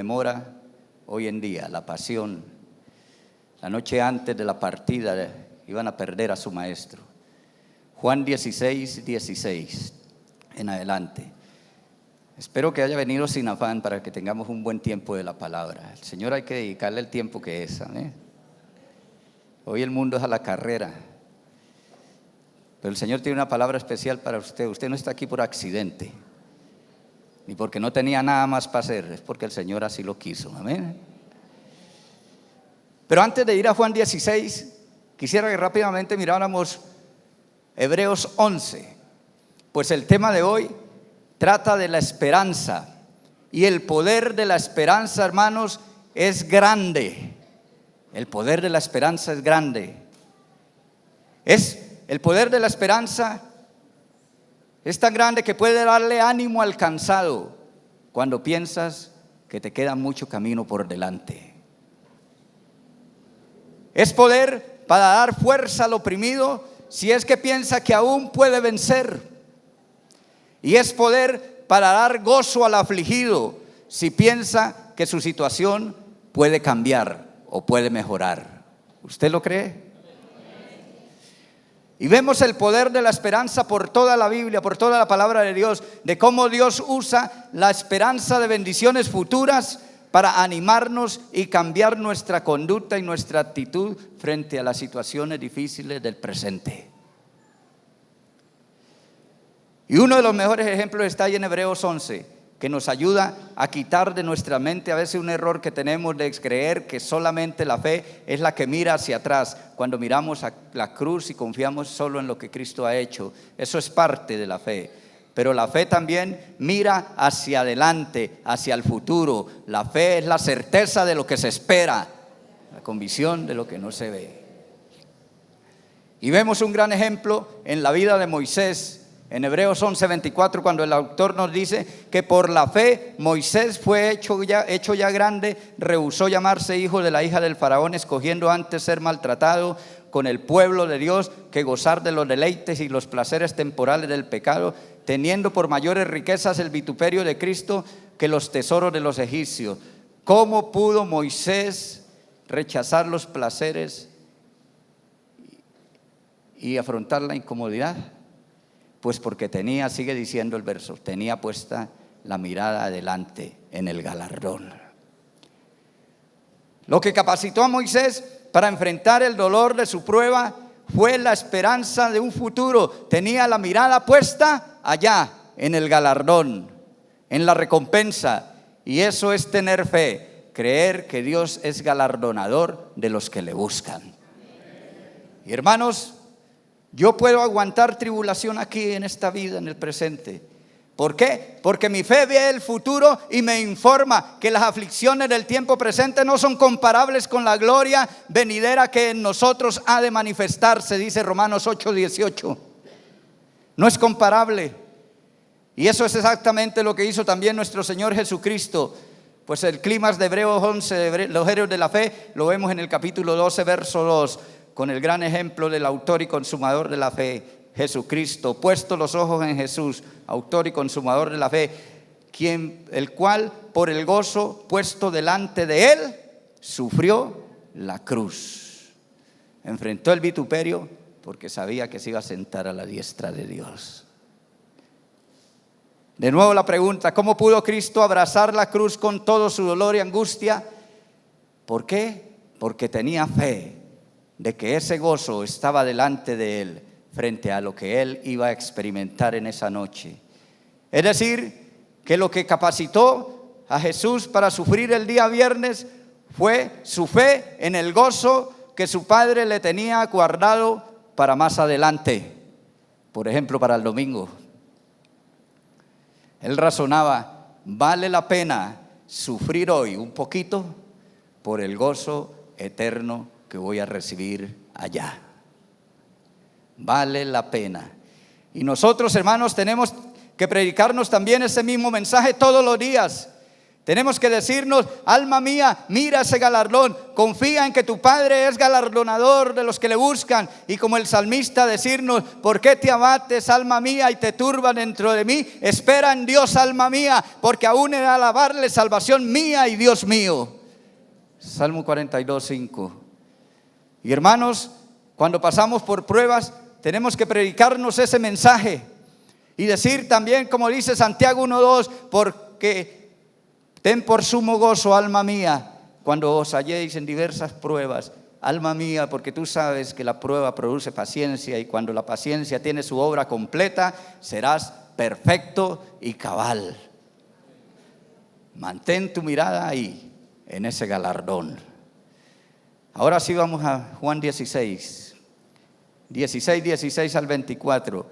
Conmemora hoy en día la pasión. La noche antes de la partida iban a perder a su maestro. Juan 16:16 en adelante. Espero que haya venido sin afán para que tengamos un buen tiempo de la palabra. El Señor hay que dedicarle el tiempo que es. ¿Amén? Hoy el mundo es a la carrera, pero el Señor tiene una palabra especial para usted. Usted no está aquí por accidente, ni porque no tenía nada más para hacer, es porque el Señor así lo quiso. Amén. Pero antes de ir a Juan 16, quisiera que rápidamente miráramos Hebreos 11, pues el tema de hoy trata de la esperanza, y el poder de la esperanza, hermanos, es grande. El poder de la esperanza es grande. El poder de la esperanza es tan grande que puede darle ánimo al cansado cuando piensas que te queda mucho camino por delante. Es poder para dar fuerza al oprimido si es que piensa que aún puede vencer. Y es poder para dar gozo al afligido si piensa que su situación puede cambiar o puede mejorar. ¿Usted lo cree? Y vemos el poder de la esperanza por toda la Biblia, por toda la palabra de Dios, de cómo Dios usa la esperanza de bendiciones futuras para animarnos y cambiar nuestra conducta y nuestra actitud frente a las situaciones difíciles del presente. Y uno de los mejores ejemplos está ahí en Hebreos 11, que nos ayuda a quitar de nuestra mente a veces un error que tenemos de creer que solamente la fe es la que mira hacia atrás, cuando miramos a la cruz y confiamos solo en lo que Cristo ha hecho. Eso es parte de la fe, pero la fe también mira hacia adelante, hacia el futuro. La fe es la certeza de lo que se espera, la convicción de lo que no se ve. Y vemos un gran ejemplo en la vida de Moisés en Hebreos 11:24, cuando el autor nos dice que por la fe Moisés fue hecho ya grande, rehusó llamarse hijo de la hija del faraón, escogiendo antes ser maltratado con el pueblo de Dios que gozar de los deleites y los placeres temporales del pecado, teniendo por mayores riquezas el vituperio de Cristo que los tesoros de los egipcios. ¿Cómo pudo Moisés rechazar los placeres y afrontar la incomodidad? Pues porque tenía, sigue diciendo el verso, tenía puesta la mirada adelante en el galardón. Lo que capacitó a Moisés para enfrentar el dolor de su prueba fue la esperanza de un futuro. Tenía la mirada puesta allá en el galardón, en la recompensa. Y eso es tener fe, creer que Dios es galardonador de los que le buscan. Y hermanos, yo puedo aguantar tribulación aquí en esta vida, en el presente. ¿Por qué? Porque mi fe ve el futuro y me informa que las aflicciones del tiempo presente no son comparables con la gloria venidera que en nosotros ha de manifestarse, dice Romanos 8:18. No es comparable. Y eso es exactamente lo que hizo también nuestro Señor Jesucristo. Pues el clímax de Hebreos 11, los héroes de la fe, lo vemos en el capítulo 12, verso 2. Con el gran ejemplo del autor y consumador de la fe, Jesucristo, puesto los ojos en Jesús, autor y consumador de la fe, el cual por el gozo puesto delante de él, sufrió la cruz. Enfrentó el vituperio porque sabía que se iba a sentar a la diestra de Dios. De nuevo la pregunta, ¿cómo pudo Cristo abrazar la cruz con todo su dolor y angustia? ¿Por qué? Porque tenía fe de que ese gozo estaba delante de él frente a lo que él iba a experimentar en esa noche. Es decir, que lo que capacitó a Jesús para sufrir el día viernes fue su fe en el gozo que su Padre le tenía guardado para más adelante, por ejemplo para el domingo. Él razonaba, vale la pena sufrir hoy un poquito por el gozo eterno que voy a recibir allá. Vale la pena. Y nosotros, hermanos, tenemos que predicarnos también ese mismo mensaje todos los días. Tenemos que decirnos: alma mía, mira ese galardón, confía en que tu Padre es galardonador de los que le buscan. Y como el salmista decirnos: ¿por qué te abates, alma mía, y te turban dentro de mí? Espera en Dios, alma mía, porque aún he de alabarle, salvación mía y Dios mío. Salmo 42:5. Y hermanos, cuando pasamos por pruebas, tenemos que predicarnos ese mensaje y decir también, como dice Santiago 1:2, porque ten por sumo gozo, alma mía, cuando os halléis en diversas pruebas. Alma mía, porque tú sabes que la prueba produce paciencia, y cuando la paciencia tiene su obra completa, serás perfecto y cabal. Mantén tu mirada ahí, en ese galardón. Ahora sí vamos a Juan 16 al 24.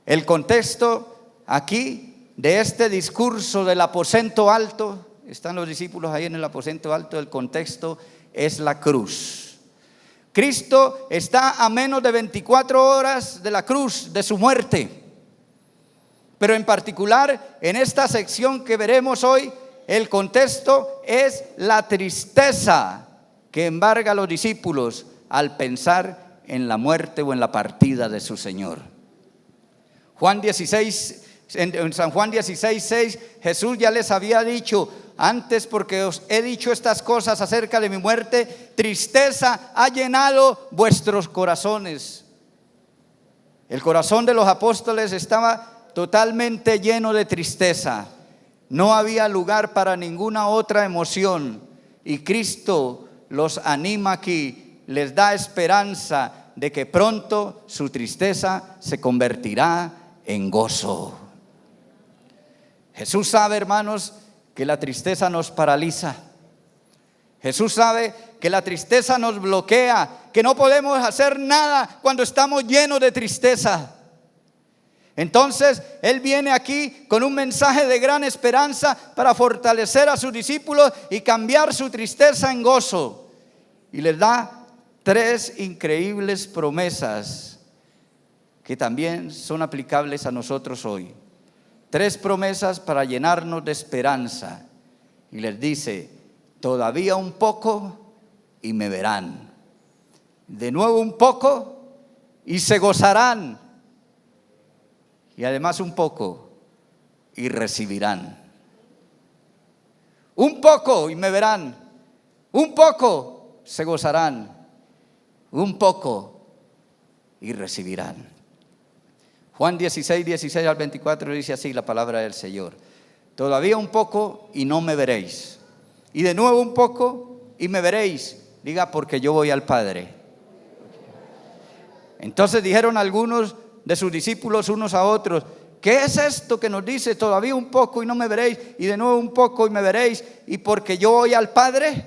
El contexto aquí de este discurso del aposento alto, están los discípulos ahí en el aposento alto, el contexto es la cruz. Cristo está a menos de 24 horas de la cruz, de su muerte. Pero en particular, en esta sección que veremos hoy, el contexto es la tristeza que embarga a los discípulos al pensar en la muerte o en la partida de su Señor. En San Juan 16:6, Jesús ya les había dicho: antes, porque os he dicho estas cosas acerca de mi muerte, tristeza ha llenado vuestros corazones. El corazón de los apóstoles estaba totalmente lleno de tristeza. No había lugar para ninguna otra emoción. Y Cristo los anima aquí, les da esperanza de que pronto su tristeza se convertirá en gozo. Jesús sabe, hermanos, que la tristeza nos paraliza. Jesús sabe que la tristeza nos bloquea, que no podemos hacer nada cuando estamos llenos de tristeza. Entonces Él viene aquí con un mensaje de gran esperanza para fortalecer a sus discípulos y cambiar su tristeza en gozo. Y les da 3 increíbles promesas que también son aplicables a nosotros hoy. 3 promesas para llenarnos de esperanza. Y les dice: todavía un poco y me verán. De nuevo un poco y se gozarán. Y además un poco y recibirán. Un poco y me verán. Un poco se gozarán. Un poco y recibirán. Juan 16 al 24 dice así la palabra del Señor: todavía un poco y no me veréis. Y de nuevo un poco y me veréis. Diga: porque yo voy al Padre. Entonces dijeron algunos de sus discípulos unos a otros: ¿qué es esto que nos dice todavía un poco y no me veréis? Y de nuevo un poco y me veréis. ¿Y porque yo voy al Padre?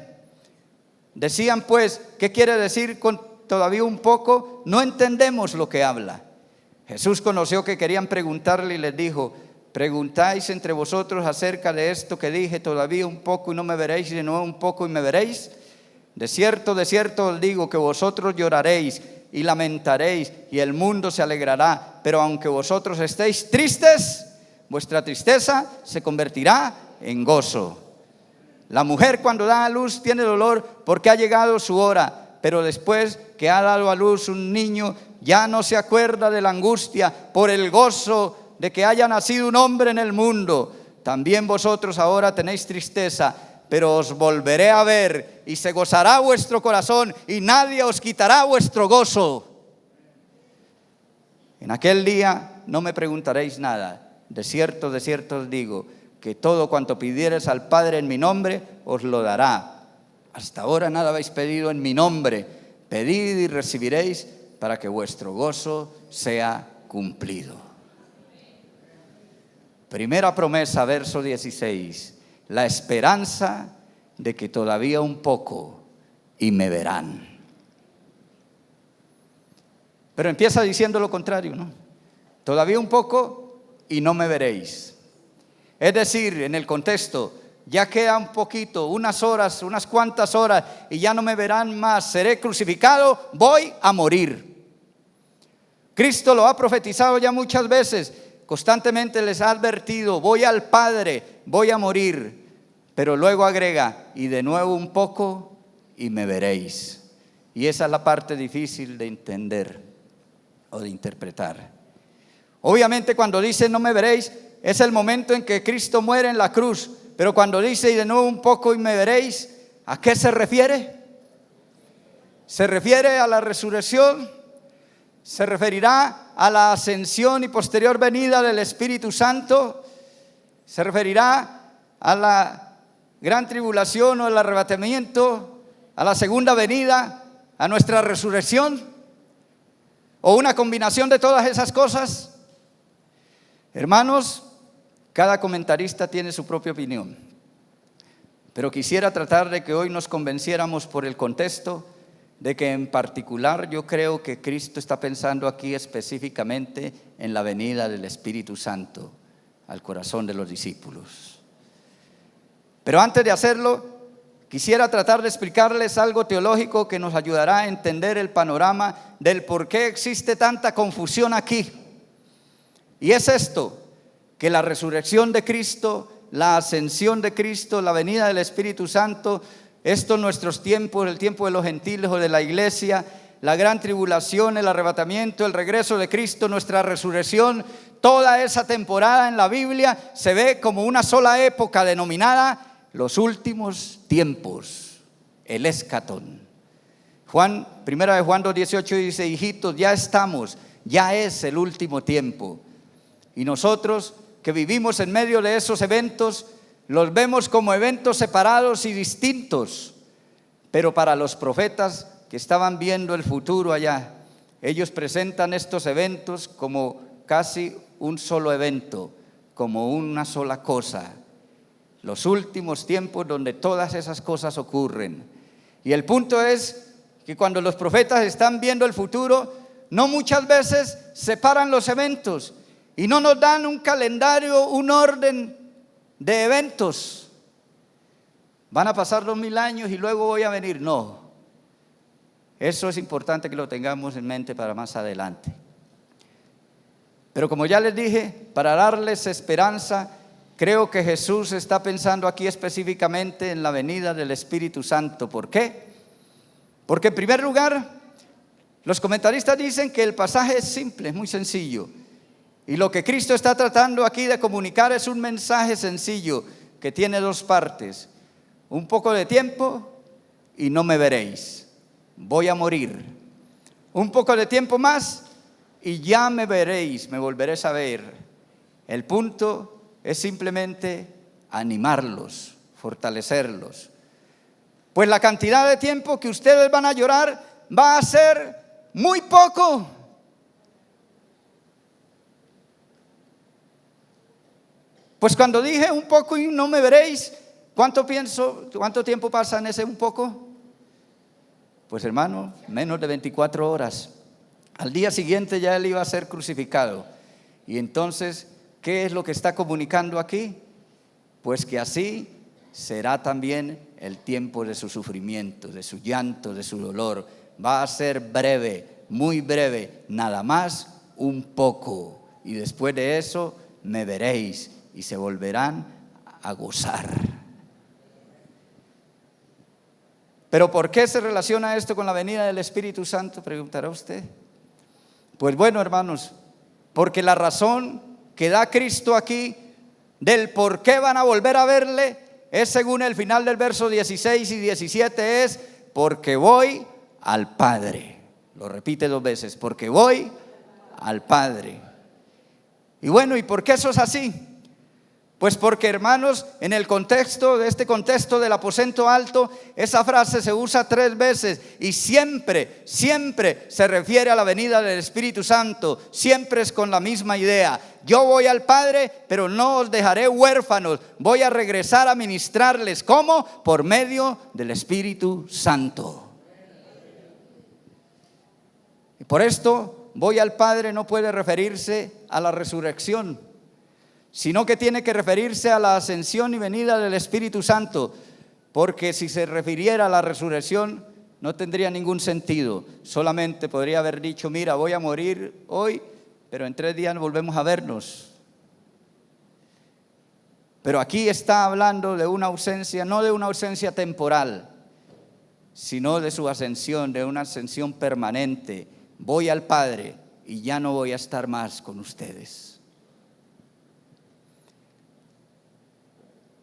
Decían pues: ¿qué quiere decir con todavía un poco? No entendemos lo que habla. Jesús conoció que querían preguntarle y les dijo: ¿preguntáis entre vosotros acerca de esto que dije, todavía un poco y no me veréis, y de nuevo un poco y me veréis? De cierto os digo que vosotros lloraréis y lamentaréis, y el mundo se alegrará. Pero aunque vosotros estéis tristes, vuestra tristeza se convertirá en gozo. La mujer, cuando da a luz, tiene dolor porque ha llegado su hora, pero después que ha dado a luz un niño, ya no se acuerda de la angustia por el gozo de que haya nacido un hombre en el mundo. También vosotros ahora tenéis tristeza, pero os volveré a ver y se gozará vuestro corazón y nadie os quitará vuestro gozo. En aquel día no me preguntaréis nada. De cierto os digo que todo cuanto pidiereis al Padre en mi nombre os lo dará. Hasta ahora nada habéis pedido en mi nombre. Pedid y recibiréis, para que vuestro gozo sea cumplido. Primera promesa, verso 16. La esperanza de que todavía un poco y me verán. Pero empieza diciendo lo contrario, ¿no? Todavía un poco y no me veréis. Es decir, en el contexto, ya queda un poquito, unas horas, unas cuantas horas, y ya no me verán más. Seré crucificado, voy a morir. Cristo lo ha profetizado ya muchas veces. Constantemente les ha advertido: voy al Padre, voy a morir. Pero luego agrega, y de nuevo un poco y me veréis. Y esa es la parte difícil de entender o de interpretar. Obviamente cuando dice no me veréis, es el momento en que Cristo muere en la cruz. Pero cuando dice y de nuevo un poco y me veréis, ¿a qué se refiere? ¿Se refiere a la resurrección? ¿Se referirá a la ascensión y posterior venida del Espíritu Santo? ¿Se referirá a la gran tribulación o el arrebatamiento, a la segunda venida, a nuestra resurrección? ¿O una combinación de todas esas cosas? Hermanos, cada comentarista tiene su propia opinión, pero quisiera tratar de que hoy nos convenciéramos por el contexto de que en particular yo creo que Cristo está pensando aquí específicamente en la venida del Espíritu Santo al corazón de los discípulos. Pero antes de hacerlo, quisiera tratar de explicarles algo teológico que nos ayudará a entender el panorama del por qué existe tanta confusión aquí. Y es esto, que la resurrección de Cristo, la ascensión de Cristo, la venida del Espíritu Santo, esto en nuestros tiempos, el tiempo de los gentiles o de la iglesia, la gran tribulación, el arrebatamiento, el regreso de Cristo, nuestra resurrección, toda esa temporada en la Biblia se ve como una sola época denominada los últimos tiempos, el escatón. Primera de Juan 2:18 dice, hijitos, ya estamos, ya es el último tiempo. Y nosotros que vivimos en medio de esos eventos, los vemos como eventos separados y distintos. Pero para los profetas que estaban viendo el futuro allá, ellos presentan estos eventos como casi un solo evento, como una sola cosa. Los últimos tiempos donde todas esas cosas ocurren. Y el punto es que cuando los profetas están viendo el futuro, no muchas veces separan los eventos y no nos dan un calendario, un orden de eventos. Van a pasar 2000 años y luego voy a venir. No, eso es importante que lo tengamos en mente para más adelante. Pero como ya les dije, para darles esperanza, creo que Jesús está pensando aquí específicamente en la venida del Espíritu Santo. ¿Por qué? Porque en primer lugar, los comentaristas dicen que el pasaje es simple, es muy sencillo. Y lo que Cristo está tratando aquí de comunicar es un mensaje sencillo que tiene dos partes. Un poco de tiempo y no me veréis. Voy a morir. Un poco de tiempo más y ya me veréis, me volveréis a ver. El punto es simplemente animarlos, fortalecerlos. Pues la cantidad de tiempo que ustedes van a llorar va a ser muy poco. Pues cuando dije un poco y no me veréis, ¿cuánto tiempo pasa en ese un poco? Pues hermano, menos de 24 horas. Al día siguiente ya él iba a ser crucificado. Y entonces, ¿qué es lo que está comunicando aquí? Pues que así será también el tiempo de su sufrimiento, de su llanto, de su dolor. Va a ser breve, muy breve, nada más un poco. Y después de eso me veréis y se volverán a gozar. Pero ¿por qué se relaciona esto con la venida del Espíritu Santo? Preguntará usted. Pues bueno, hermanos, porque la razón que da Cristo aquí del por qué van a volver a verle es, según el final del verso 16 y 17, es porque voy al Padre. Lo repite dos veces, porque voy al Padre. Y bueno, ¿y por qué eso es así? Pues porque, hermanos, en el contexto de este contexto del aposento alto, esa frase se usa 3 veces y siempre se refiere a la venida del Espíritu Santo. Siempre es con la misma idea. Yo voy al Padre, pero no os dejaré huérfanos. Voy a regresar a ministrarles. ¿Cómo? Por medio del Espíritu Santo. Y por esto, voy al Padre no puede referirse a la resurrección, sino que tiene que referirse a la ascensión y venida del Espíritu Santo, porque si se refiriera a la resurrección no tendría ningún sentido. Solamente podría haber dicho, mira, voy a morir hoy, pero en 3 días volvemos a vernos. Pero aquí está hablando de una ausencia, no de una ausencia temporal, sino de su ascensión, de una ascensión permanente. Voy al Padre y ya no voy a estar más con ustedes.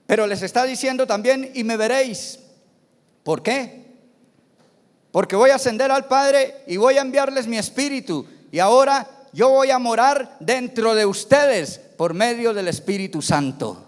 Pero les está diciendo también, y me veréis. ¿Por qué? Porque voy a ascender al Padre y voy a enviarles mi Espíritu. Y ahora yo voy a morar dentro de ustedes por medio del Espíritu Santo.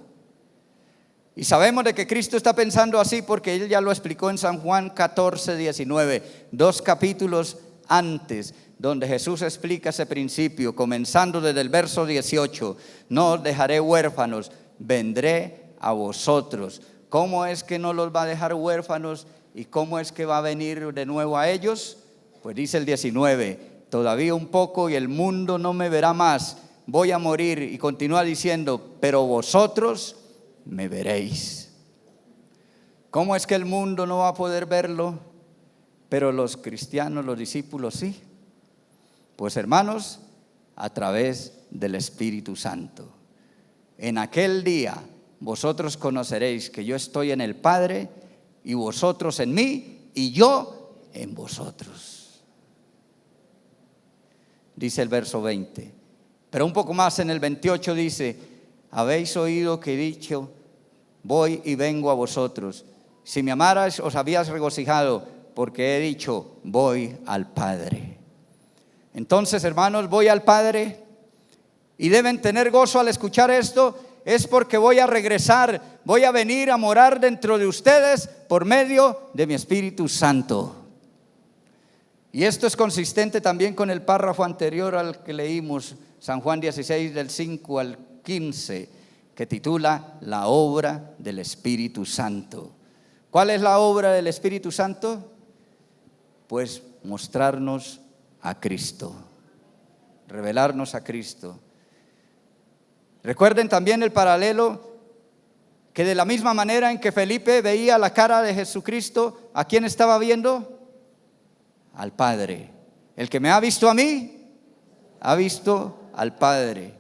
Y sabemos de que Cristo está pensando así porque Él ya lo explicó en San Juan 14, 19, 2 capítulos antes, donde Jesús explica ese principio, comenzando desde el verso 18. No os dejaré huérfanos, vendré a vosotros. ¿Cómo es que no los va a dejar huérfanos y cómo es que va a venir de nuevo a ellos? Pues dice el 19, todavía un poco y el mundo no me verá más, voy a morir. Y continúa diciendo, pero vosotros me veréis. ¿Cómo es que el mundo no va a poder verlo, pero los cristianos, los discípulos sí? Pues hermanos, a través del Espíritu Santo. En aquel día vosotros conoceréis que yo estoy en el Padre y vosotros en mí y yo en vosotros. Dice el verso 20. Pero un poco más en el 28 dice, habéis oído que he dicho, voy y vengo a vosotros. Si me amarais os habías regocijado, porque he dicho, voy al Padre. Entonces, hermanos, voy al Padre y deben tener gozo al escuchar esto. Es porque voy a regresar, voy a venir a morar dentro de ustedes por medio de mi Espíritu Santo. Y esto es consistente también con el párrafo anterior al que leímos, San Juan 16 del 5 al 15, que titula La obra del Espíritu Santo. ¿Cuál es la obra del Espíritu Santo? Pues mostrarnos a Cristo, revelarnos a Cristo. Recuerden también el paralelo que de la misma manera en que Felipe veía la cara de Jesucristo, ¿a quién estaba viendo? Al Padre. El que me ha visto a mí, ha visto al Padre.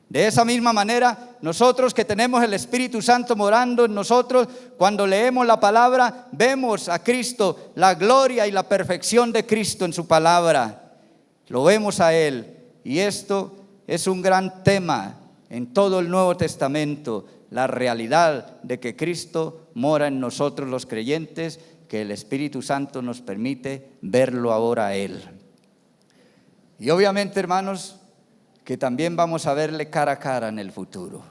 De esa misma manera, nosotros que tenemos el Espíritu Santo morando en nosotros, cuando leemos la palabra, vemos a Cristo, la gloria y la perfección de Cristo en su palabra. Lo vemos a Él. Y esto es un gran tema en todo el Nuevo Testamento, la realidad de que Cristo mora en nosotros los creyentes, que el Espíritu Santo nos permite verlo ahora a Él. Y obviamente, hermanos, que también vamos a verle cara a cara en el futuro.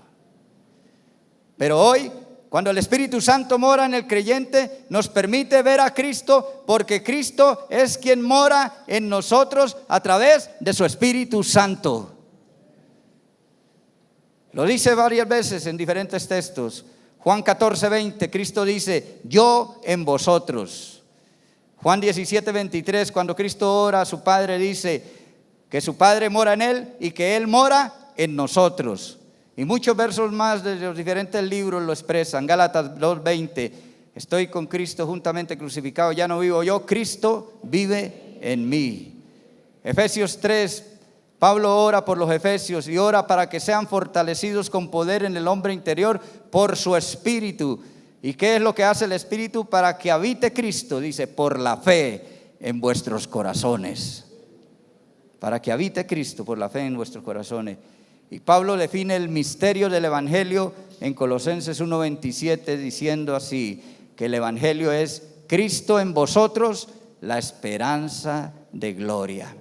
Pero hoy, cuando el Espíritu Santo mora en el creyente, nos permite ver a Cristo, porque Cristo es quien mora en nosotros a través de su Espíritu Santo. Lo dice varias veces en diferentes textos. Juan 14, 20, Cristo dice, yo en vosotros. Juan 17, 23, cuando Cristo ora a su Padre, dice que su Padre mora en Él y que Él mora en nosotros. Y muchos versos más de los diferentes libros lo expresan. Gálatas 2, 20, estoy con Cristo juntamente crucificado, ya no vivo yo, Cristo vive en mí. Efesios 3, Pablo ora por los efesios y ora para que sean fortalecidos con poder en el hombre interior por su Espíritu. ¿Y qué es lo que hace el Espíritu? Para que habite Cristo, dice, por la fe en vuestros corazones. Para que habite Cristo por la fe en vuestros corazones. Y Pablo define el misterio del Evangelio en Colosenses 1:27 diciendo así, que el Evangelio es Cristo en vosotros, la esperanza de gloria.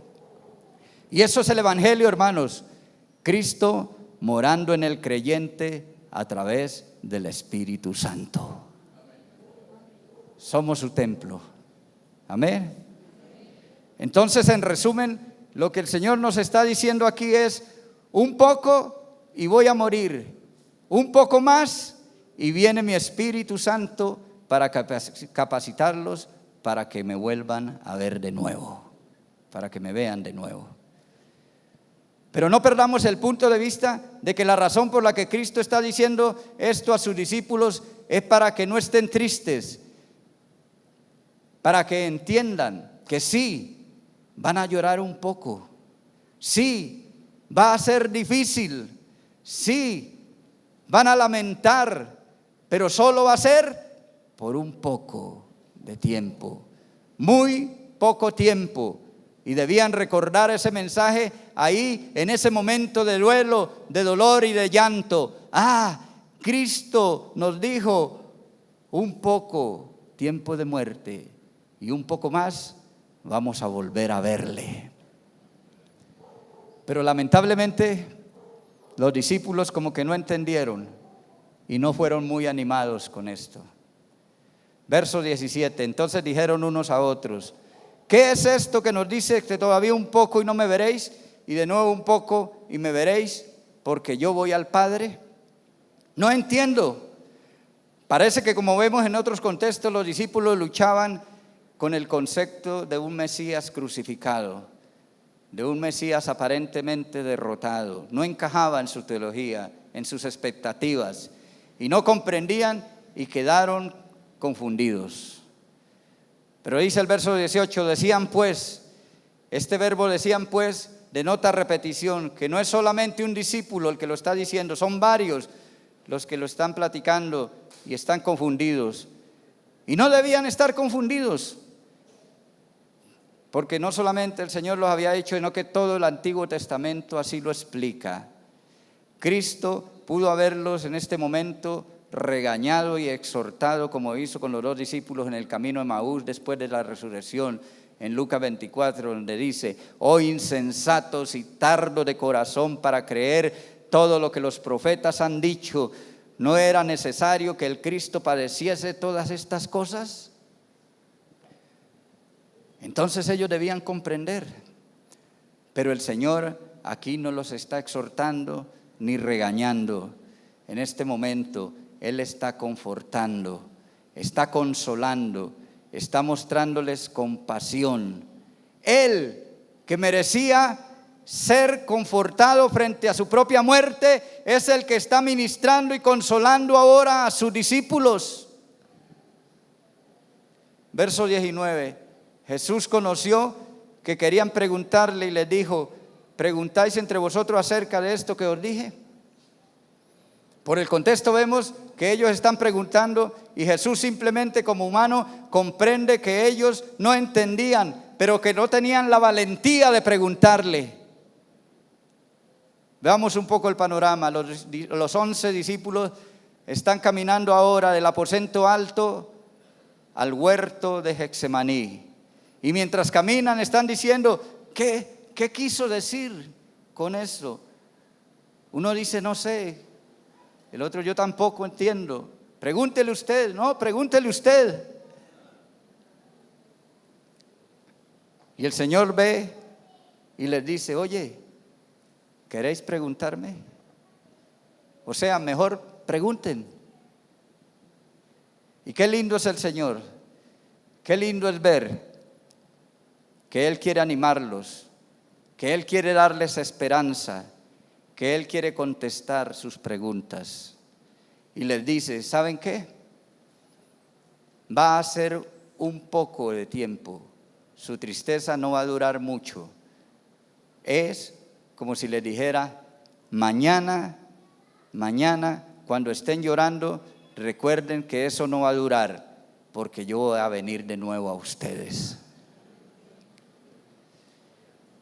Y eso es el Evangelio, hermanos, Cristo morando en el creyente a través del Espíritu Santo. Somos su templo. Amén. Entonces, en resumen, lo que el Señor nos está diciendo aquí es, un poco y voy a morir, un poco más y viene mi Espíritu Santo para capacitarlos para que me vuelvan a ver de nuevo, para que me vean de nuevo. Pero no perdamos el punto de vista de que la razón por la que Cristo está diciendo esto a sus discípulos es para que no estén tristes, para que entiendan que sí, van a llorar un poco, sí, va a ser difícil, sí, van a lamentar, pero solo va a ser por un poco de tiempo, muy poco tiempo. Y debían recordar ese mensaje ahí, en ese momento de duelo, de dolor y de llanto. Cristo nos dijo, un poco tiempo de muerte y un poco más vamos a volver a verle. Pero lamentablemente los discípulos como que no entendieron y no fueron muy animados con esto. Verso 17, entonces dijeron unos a otros, ¿qué es esto que nos dice que todavía un poco y no me veréis? Y de nuevo un poco y me veréis, porque yo voy al Padre. No entiendo. Parece que, como vemos en otros contextos, los discípulos luchaban con el concepto de un Mesías crucificado, de un Mesías aparentemente derrotado. No encajaba en su teología, en sus expectativas, y no comprendían y quedaron confundidos. Pero dice el verso 18, decían pues, este verbo decían pues denota repetición, que no es solamente un discípulo el que lo está diciendo, son varios los que lo están platicando y están confundidos. Y no debían estar confundidos, porque no solamente el Señor los había hecho, sino que todo el Antiguo Testamento así lo explica. Cristo pudo haberlos en este momento regañado y exhortado, como hizo con los dos discípulos en el camino de Emaús después de la resurrección, en Lucas 24, donde dice, oh insensatos y tardos de corazón para creer todo lo que los profetas han dicho, ¿no era necesario que el Cristo padeciese todas estas cosas? Entonces ellos debían comprender, pero el Señor aquí no los está exhortando ni regañando. En este momento Él está confortando, está consolando, está mostrándoles compasión. Él, que merecía ser confortado frente a su propia muerte, es el que está ministrando y consolando ahora a sus discípulos. Verso 19, Jesús conoció que querían preguntarle y les dijo, ¿preguntáis entre vosotros acerca de esto que os dije? Por el contexto vemos que ellos están preguntando y Jesús simplemente como humano comprende que ellos no entendían, pero que no tenían la valentía de preguntarle. Veamos un poco el panorama. Los 11 discípulos están caminando ahora del aposento alto al huerto de Getsemaní. Y mientras caminan están diciendo, ¿qué quiso decir con eso? Uno dice, no sé. El otro, yo tampoco entiendo. Pregúntele usted, no, pregúntele usted. Y el Señor ve y les dice, oye, ¿queréis preguntarme? O sea, mejor pregunten. Y qué lindo es el Señor. Qué lindo es ver que Él quiere animarlos, que Él quiere darles esperanza, que Él quiere contestar sus preguntas. Y les dice, ¿saben qué? Va a ser un poco de tiempo. Su tristeza no va a durar mucho. Es como si les dijera, mañana, cuando estén llorando, recuerden que eso no va a durar, porque yo voy a venir de nuevo a ustedes.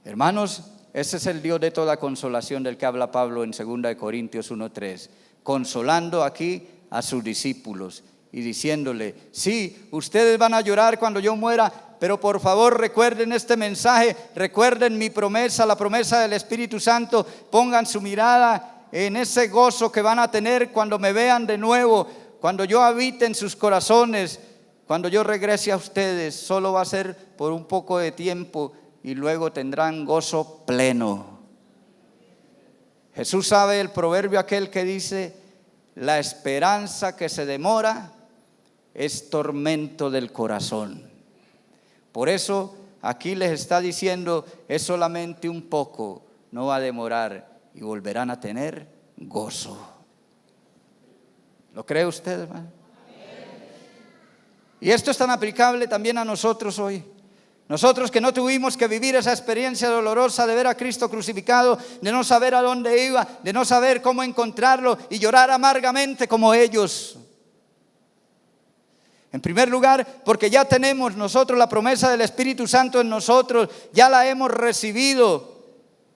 Hermanos, ese es el Dios de toda consolación del que habla Pablo en 2 Corintios 1:3, consolando aquí a sus discípulos y diciéndole, sí, ustedes van a llorar cuando yo muera, pero por favor recuerden este mensaje, recuerden mi promesa, la promesa del Espíritu Santo, pongan su mirada en ese gozo que van a tener cuando me vean de nuevo, cuando yo habite en sus corazones, cuando yo regrese a ustedes. Solo va a ser por un poco de tiempo y luego tendrán gozo pleno. Jesús sabe el proverbio aquel que dice, la esperanza que se demora es tormento del corazón. Por eso aquí les está diciendo, es solamente un poco, no va a demorar y volverán a tener gozo. ¿Lo cree usted, hermano? Y esto es tan aplicable también a nosotros hoy. Nosotros que no tuvimos que vivir esa experiencia dolorosa de ver a Cristo crucificado, de no saber a dónde iba, de no saber cómo encontrarlo y llorar amargamente como ellos. En primer lugar, porque ya tenemos nosotros la promesa del Espíritu Santo en nosotros, ya la hemos recibido,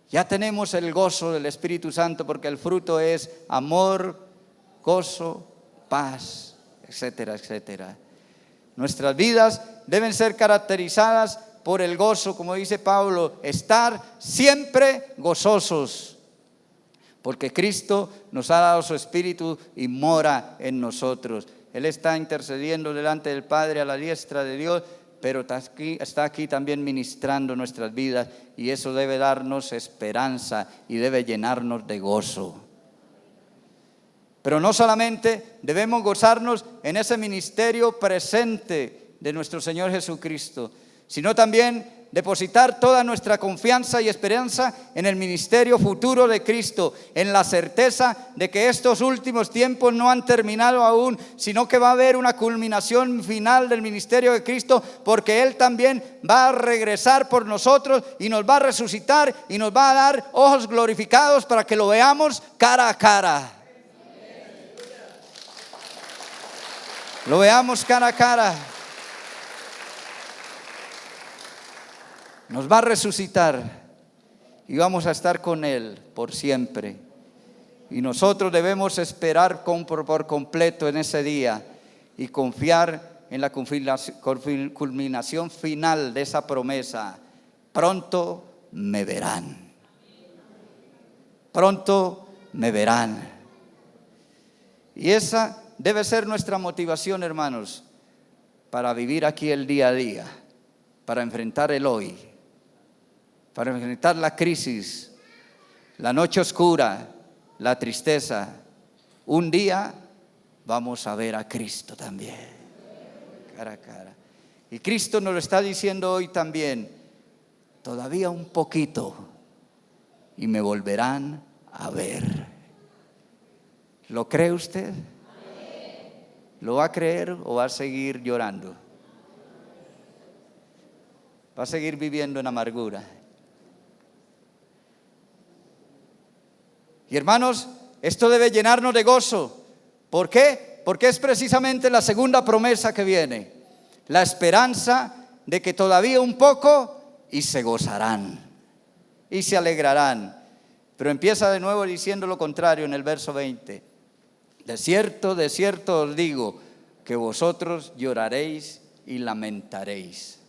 ya tenemos el gozo del Espíritu Santo, porque el fruto es amor, gozo, paz, etcétera, etcétera. Nuestras vidas deben ser caracterizadas por el gozo, como dice Pablo, estar siempre gozosos, porque Cristo nos ha dado su Espíritu y mora en nosotros. Él está intercediendo delante del Padre a la diestra de Dios, pero está aquí también ministrando nuestras vidas, y eso debe darnos esperanza y debe llenarnos de gozo. Pero no solamente debemos gozarnos en ese ministerio presente de nuestro Señor Jesucristo, sino también depositar toda nuestra confianza y esperanza en el ministerio futuro de Cristo, en la certeza de que estos últimos tiempos no han terminado aún, sino que va a haber una culminación final del ministerio de Cristo, porque Él también va a regresar por nosotros y nos va a resucitar y nos va a dar ojos glorificados para que lo veamos cara a cara. Lo veamos cara a cara. Nos va a resucitar y vamos a estar con Él por siempre. Y nosotros debemos esperar por completo en ese día y confiar en la culminación final de esa promesa. Pronto me verán. Pronto me verán. Y esa debe ser nuestra motivación, hermanos, para vivir aquí el día a día, para enfrentar el hoy, para enfrentar la crisis, la noche oscura, la tristeza. Un día vamos a ver a Cristo también, cara a cara. Y Cristo nos lo está diciendo hoy también: todavía un poquito y me volverán a ver. ¿Lo cree usted? ¿Lo va a creer o va a seguir llorando? Va a seguir viviendo en amargura. Y hermanos, esto debe llenarnos de gozo. ¿Por qué? Porque es precisamente la segunda promesa que viene. La esperanza de que todavía un poco y se gozarán y se alegrarán. Pero empieza de nuevo diciendo lo contrario en el verso 20. De cierto os digo, que vosotros lloraréis y lamentaréis.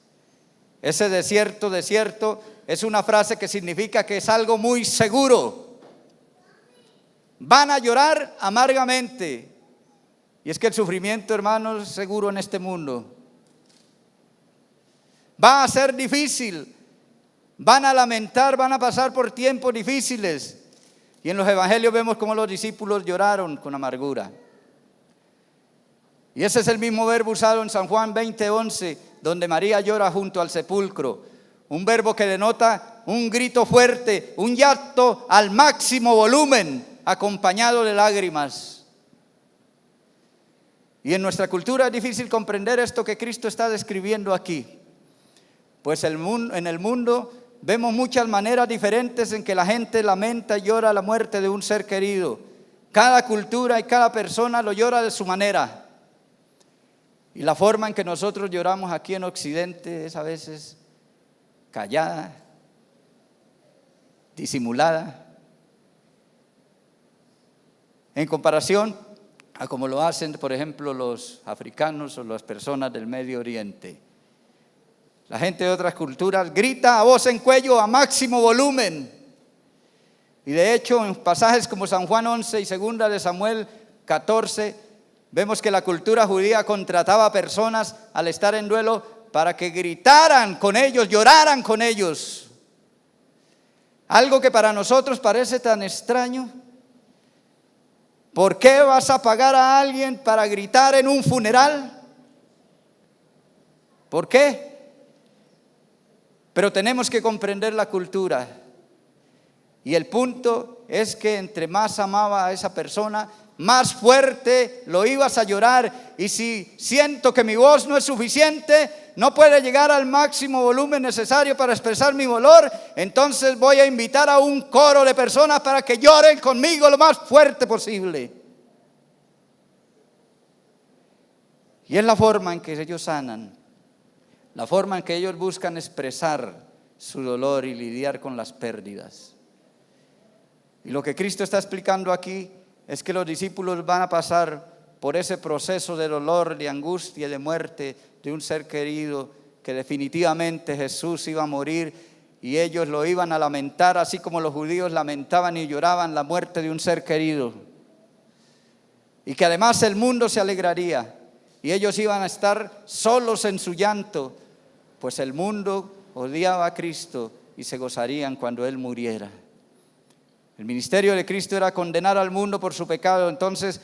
Ese de cierto es una frase que significa que es algo muy seguro. Van a llorar amargamente. Y es que el sufrimiento, hermanos, es seguro en este mundo. Va a ser difícil. Van a lamentar, van a pasar por tiempos difíciles. Y en los evangelios vemos cómo los discípulos lloraron con amargura. Y ese es el mismo verbo usado en San Juan 20:11, donde María llora junto al sepulcro. Un verbo que denota un grito fuerte, un llanto al máximo volumen, acompañado de lágrimas. Y en nuestra cultura es difícil comprender esto que Cristo está describiendo aquí. Pues en el mundo vemos muchas maneras diferentes en que la gente lamenta y llora la muerte de un ser querido. Cada cultura y cada persona lo llora de su manera. Y la forma en que nosotros lloramos aquí en Occidente es a veces callada, disimulada, en comparación a como lo hacen, por ejemplo, los africanos o las personas del Medio Oriente. La gente de otras culturas grita a voz en cuello, a máximo volumen. Y de hecho, en pasajes como San Juan 11 y 2 de Samuel 14, vemos que la cultura judía contrataba a personas al estar en duelo para que gritaran con ellos, lloraran con ellos. Algo que para nosotros parece tan extraño. ¿Por qué vas a pagar a alguien para gritar en un funeral? ¿Por qué? Pero tenemos que comprender la cultura. Y el punto es que entre más amaba a esa persona, más fuerte lo ibas a llorar. Y si siento que mi voz no es suficiente, no puede llegar al máximo volumen necesario para expresar mi dolor, entonces voy a invitar a un coro de personas para que lloren conmigo lo más fuerte posible. Y es la forma en que ellos sanan, la forma en que ellos buscan expresar su dolor y lidiar con las pérdidas. Y lo que Cristo está explicando aquí es que los discípulos van a pasar por ese proceso de dolor, de angustia, de muerte de un ser querido, que definitivamente Jesús iba a morir y ellos lo iban a lamentar, así como los judíos lamentaban y lloraban la muerte de un ser querido. Y que además el mundo se alegraría y ellos iban a estar solos en su llanto, pues el mundo odiaba a Cristo y se gozarían cuando Él muriera. El ministerio de Cristo era condenar al mundo por su pecado, entonces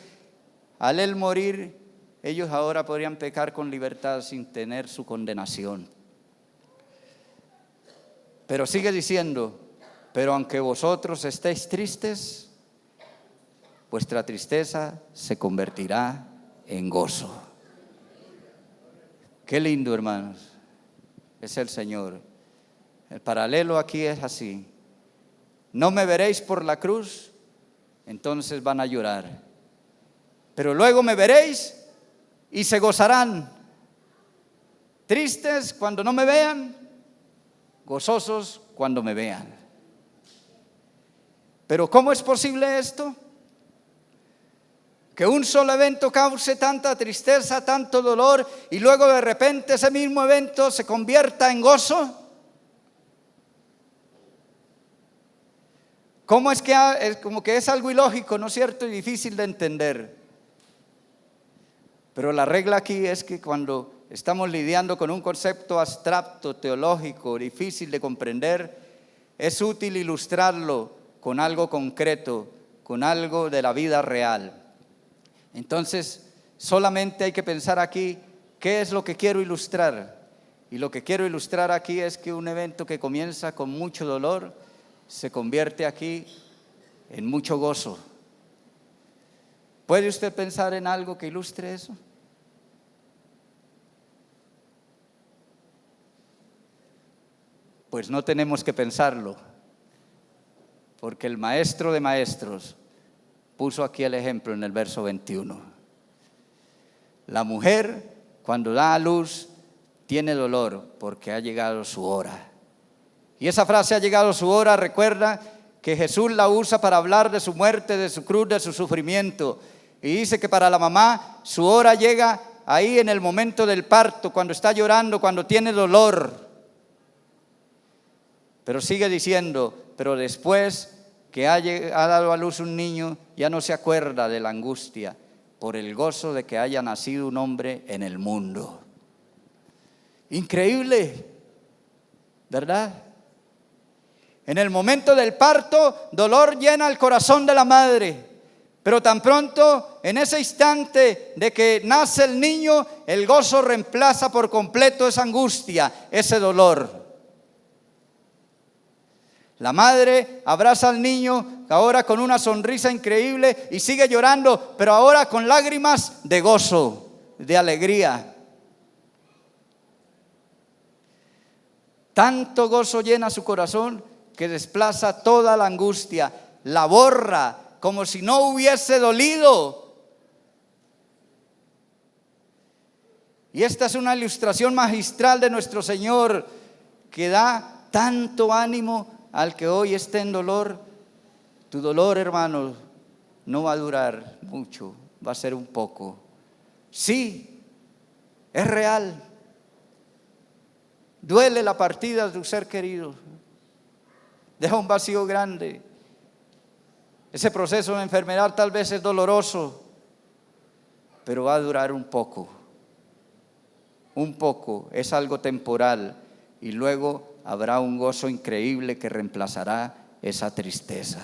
al Él morir, ellos ahora podrían pecar con libertad sin tener su condenación. Pero sigue diciendo, pero aunque vosotros estéis tristes, vuestra tristeza se convertirá en gozo. Qué lindo, hermanos, es el Señor. El paralelo aquí es así. No me veréis por la cruz, entonces van a llorar. Pero luego me veréis y se gozarán. Tristes cuando no me vean, gozosos cuando me vean. Pero ¿cómo es posible esto? Que un solo evento cause tanta tristeza, tanto dolor, y luego de repente ese mismo evento se convierta en gozo. ¿Cómo es que como que es algo ilógico, ¿no es cierto? Y difícil de entender. Pero la regla aquí es que cuando estamos lidiando con un concepto abstracto, teológico, difícil de comprender, es útil ilustrarlo con algo concreto, con algo de la vida real. Entonces, solamente hay que pensar aquí, ¿qué es lo que quiero ilustrar? Y lo que quiero ilustrar aquí es que un evento que comienza con mucho dolor, se convierte aquí en mucho gozo. ¿Puede usted pensar en algo que ilustre eso? Pues no tenemos que pensarlo, porque el maestro de maestros puso aquí el ejemplo en el verso 21. La mujer, cuando da a luz, tiene dolor porque ha llegado su hora. Y esa frase, ha llegado su hora, recuerda que Jesús la usa para hablar de su muerte, de su cruz, de su sufrimiento. Y dice que para la mamá su hora llega ahí en el momento del parto, cuando está llorando, cuando tiene dolor. Pero sigue diciendo, pero después que ha dado a luz un niño, ya no se acuerda de la angustia por el gozo de que haya nacido un hombre en el mundo. Increíble, ¿verdad? En el momento del parto, dolor llena el corazón de la madre. Pero tan pronto, en ese instante de que nace el niño, el gozo reemplaza por completo esa angustia, ese dolor. La madre abraza al niño, ahora con una sonrisa increíble, y sigue llorando, pero ahora con lágrimas de gozo, de alegría. Tanto gozo llena su corazón que desplaza toda la angustia, la borra como si no hubiese dolido. Y esta es una ilustración magistral de nuestro Señor que da tanto ánimo al que hoy esté en dolor. Tu dolor, hermano, no va a durar mucho, va a ser un poco. Sí, es real. Duele la partida de un ser querido. Deja un vacío grande. Ese proceso de enfermedad tal vez es doloroso, pero va a durar un poco. Un poco, es algo temporal, y luego habrá un gozo increíble que reemplazará esa tristeza.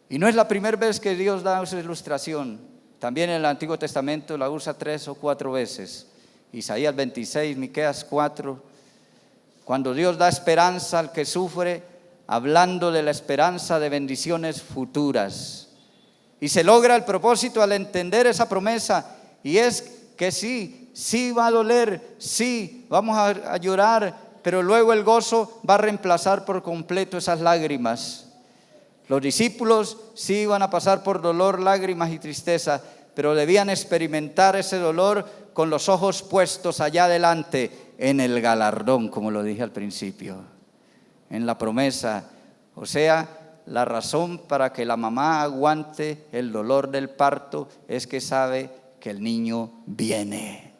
Y no es la primera vez que Dios da esa ilustración. También en el Antiguo Testamento la usa 3 o 4 veces. Isaías 26, Miqueas 4. Cuando Dios da esperanza al que sufre, hablando de la esperanza de bendiciones futuras. Y se logra el propósito al entender esa promesa, y es que sí va a doler, sí vamos a llorar, pero luego el gozo va a reemplazar por completo esas lágrimas. Los discípulos sí iban a pasar por dolor, lágrimas y tristeza, pero debían experimentar ese dolor con los ojos puestos allá adelante en el galardón, como lo dije al principio, en la promesa. O sea, la razón para que la mamá aguante el dolor del parto es que sabe que el niño viene.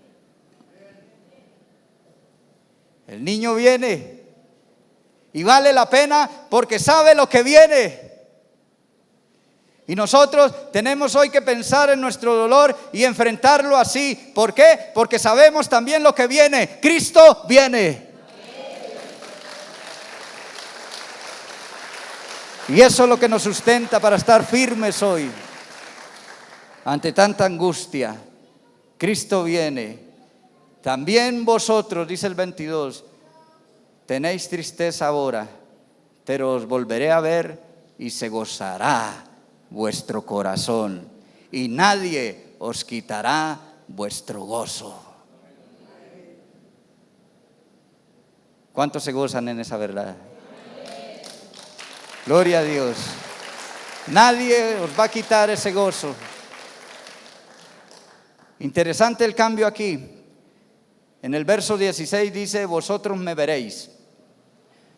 El niño viene y vale la pena porque sabe lo que viene. Y nosotros tenemos hoy que pensar en nuestro dolor y enfrentarlo así. ¿Por qué? Porque sabemos también lo que viene. Cristo viene. Y eso es lo que nos sustenta para estar firmes hoy ante tanta angustia. Cristo viene. También vosotros, dice el 22, tenéis tristeza ahora, pero os volveré a ver y se gozará vuestro corazón, y nadie os quitará vuestro gozo. ¿Cuántos se gozan en esa verdad? Gloria a Dios. Nadie os va a quitar ese gozo. Interesante el cambio aquí. En el verso 16 dice, vosotros me veréis.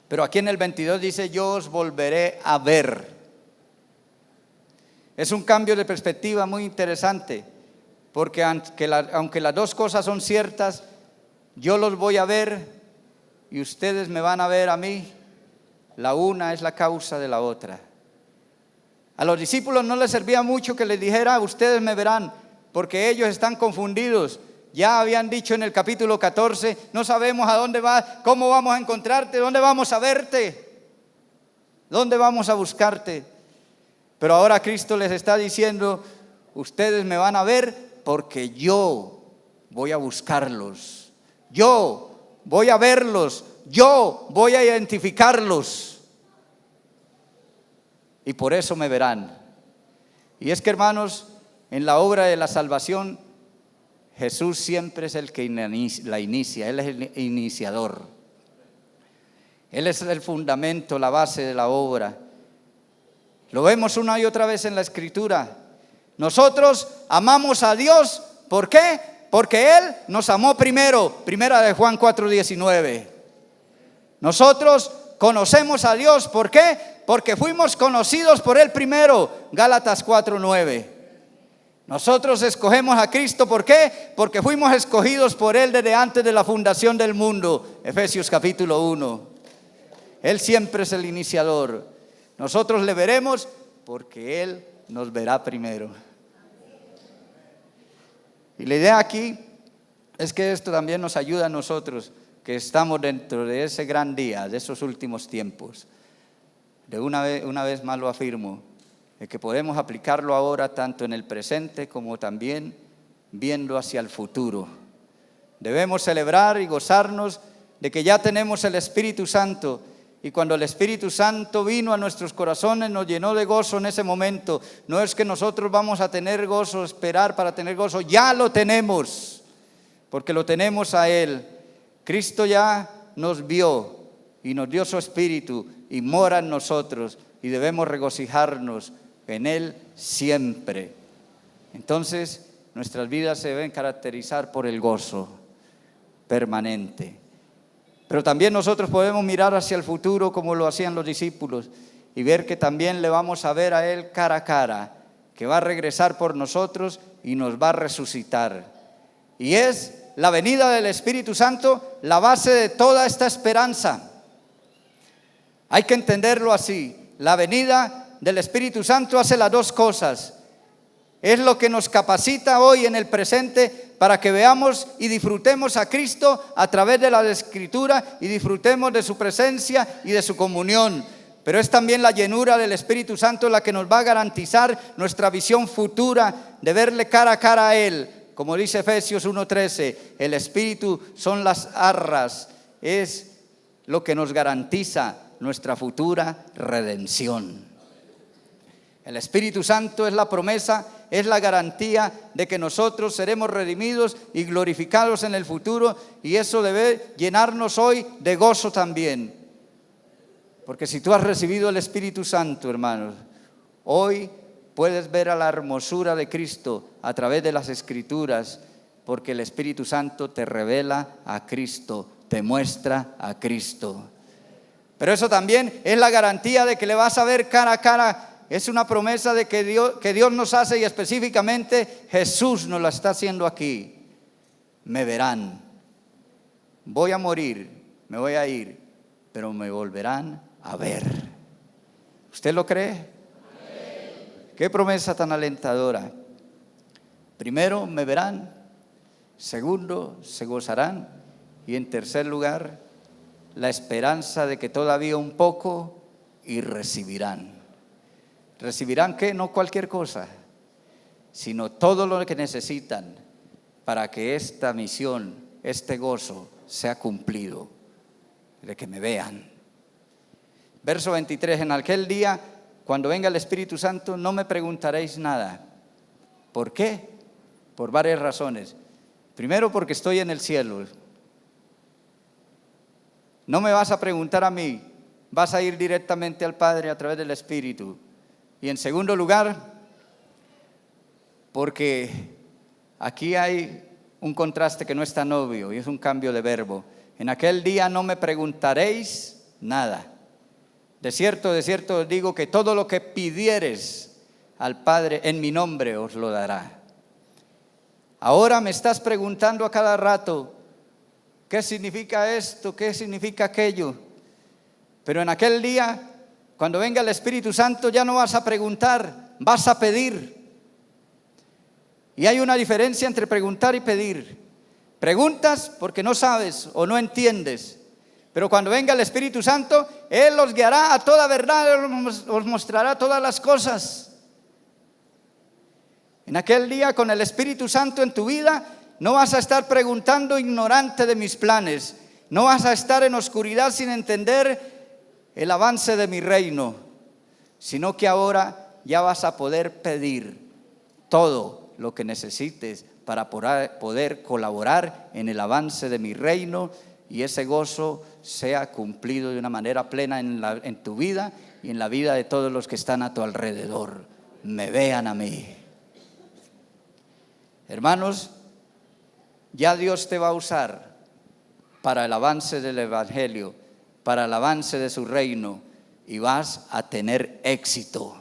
Pero aquí en el 22 dice, yo os volveré a ver. Es un cambio de perspectiva muy interesante, porque aunque las dos cosas son ciertas, yo los voy a ver y ustedes me van a ver a mí. La una es la causa de la otra. A los discípulos no les servía mucho que les dijera, ustedes me verán, porque ellos están confundidos. Ya habían dicho en el capítulo 14, no sabemos a dónde vas, cómo vamos a encontrarte, dónde vamos a verte, dónde vamos a buscarte. Pero ahora Cristo les está diciendo, ustedes me van a ver porque yo voy a buscarlos, yo voy a verlos, yo voy a identificarlos. Y por eso me verán. Y es que, hermanos, en la obra de la salvación, Jesús siempre es el que la inicia, Él es el iniciador. Él es el fundamento, la base de la obra. Lo vemos una y otra vez en la Escritura. Nosotros amamos a Dios, ¿por qué? Porque Él nos amó primero, primera de Juan 4:19. Nosotros conocemos a Dios, ¿por qué? Porque fuimos conocidos por Él primero, Gálatas 4:9. Nosotros escogemos a Cristo, ¿por qué? Porque fuimos escogidos por Él desde antes de la fundación del mundo, Efesios capítulo 1. Él siempre es el iniciador. Nosotros le veremos porque Él nos verá primero. Y la idea aquí es que esto también nos ayuda a nosotros que estamos dentro de ese gran día, de esos últimos tiempos. De una vez más lo afirmo, de que podemos aplicarlo ahora tanto en el presente como también viendo hacia el futuro. Debemos celebrar y gozarnos de que ya tenemos el Espíritu Santo. Y cuando el Espíritu Santo vino a nuestros corazones, nos llenó de gozo en ese momento. No es que nosotros vamos a tener gozo, esperar para tener gozo. Ya lo tenemos, porque lo tenemos a Él. Cristo ya nos vio y nos dio su Espíritu y mora en nosotros. Y debemos regocijarnos en Él siempre. Entonces, nuestras vidas se deben caracterizar por el gozo permanente. Pero también nosotros podemos mirar hacia el futuro como lo hacían los discípulos y ver que también le vamos a ver a Él cara a cara, que va a regresar por nosotros y nos va a resucitar. Y es la venida del Espíritu Santo la base de toda esta esperanza. Hay que entenderlo así. La venida del Espíritu Santo hace las dos cosas. Es lo que nos capacita hoy en el presente para que veamos y disfrutemos a Cristo a través de la Escritura y disfrutemos de su presencia y de su comunión. Pero es también la llenura del Espíritu Santo la que nos va a garantizar nuestra visión futura de verle cara a cara a Él. Como dice Efesios 1:13, el Espíritu son las arras, es lo que nos garantiza nuestra futura redención. El Espíritu Santo es la promesa, es la garantía de que nosotros seremos redimidos y glorificados en el futuro, y eso debe llenarnos hoy de gozo también. Porque si tú has recibido el Espíritu Santo, hermanos, hoy puedes ver a la hermosura de Cristo a través de las Escrituras, porque el Espíritu Santo te revela a Cristo, te muestra a Cristo. Pero eso también es la garantía de que le vas a ver cara a cara. Es una promesa de que Dios nos hace, y específicamente Jesús nos la está haciendo aquí. Me verán. Voy a morir, me voy a ir, pero me volverán a ver. ¿Usted lo cree? Amén. Qué promesa tan alentadora. Primero, me verán. Segundo, se gozarán. Y en tercer lugar, la esperanza de que todavía un poco y recibirán. ¿Recibirán qué? No cualquier cosa, sino todo lo que necesitan para que esta misión, este gozo sea cumplido, de que me vean. Verso 23, en aquel día, cuando venga el Espíritu Santo, no me preguntaréis nada. ¿Por qué? Por varias razones. Primero, porque estoy en el cielo. No me vas a preguntar a mí, vas a ir directamente al Padre a través del Espíritu. Y en segundo lugar, porque aquí hay un contraste que no es tan obvio y es un cambio de verbo. En aquel día no me preguntaréis nada. De cierto os digo que todo lo que pidiereis al Padre en mi nombre os lo dará. Ahora me estás preguntando a cada rato, ¿qué significa esto? ¿Qué significa aquello? Pero en aquel día, cuando venga el Espíritu Santo, ya no vas a preguntar, vas a pedir. Y hay una diferencia entre preguntar y pedir. Preguntas porque no sabes o no entiendes. Pero cuando venga el Espíritu Santo, Él os guiará a toda verdad, os mostrará todas las cosas. En aquel día, con el Espíritu Santo en tu vida, no vas a estar preguntando ignorante de mis planes. No vas a estar en oscuridad sin entender el avance de mi reino, sino que ahora ya vas a poder pedir todo lo que necesites para poder colaborar en el avance de mi reino, y ese gozo sea cumplido de una manera plena en tu vida y en la vida de todos los que están a tu alrededor. Me vean a mí. Hermanos, ya Dios te va a usar para el avance del Evangelio, para el avance de su reino, y vas a tener éxito.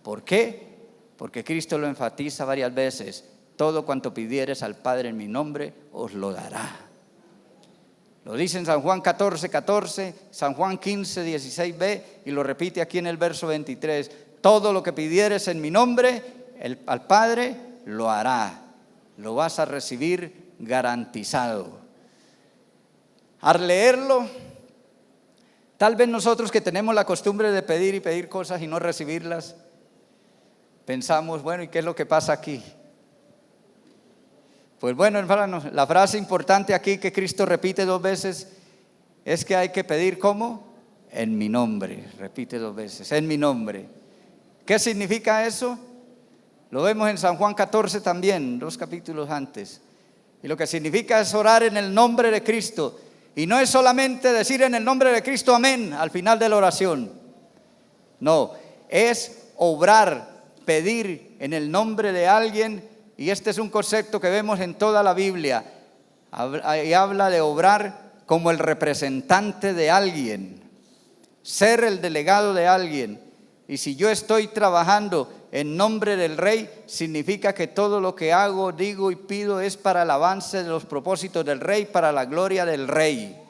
¿Por qué? Porque Cristo lo enfatiza varias veces: todo cuanto pidieres al Padre en mi nombre, os lo dará. Lo dice en San Juan 14:14, San Juan 15:16b, y lo repite aquí en el verso 23. Todo lo que pidieres en mi nombre, al Padre lo hará. Lo vas a recibir garantizado. Al leerlo, tal vez nosotros que tenemos la costumbre de pedir y pedir cosas y no recibirlas, pensamos, bueno, ¿y qué es lo que pasa aquí? Pues bueno, hermanos, la frase importante aquí que Cristo repite 2 veces es que hay que pedir ¿cómo? En mi nombre. Repite 2 veces, en mi nombre. ¿Qué significa eso? Lo vemos en San Juan 14 también, 2 capítulos antes. Y lo que significa es orar en el nombre de Cristo. Y no es solamente decir en el nombre de Cristo amén al final de la oración. No, es obrar, pedir en el nombre de alguien. Y este es un concepto que vemos en toda la Biblia. Y habla de obrar como el representante de alguien, ser el delegado de alguien. Y si yo estoy trabajando en nombre del Rey, significa que todo lo que hago, digo y pido es para el avance de los propósitos del Rey, para la gloria del Rey.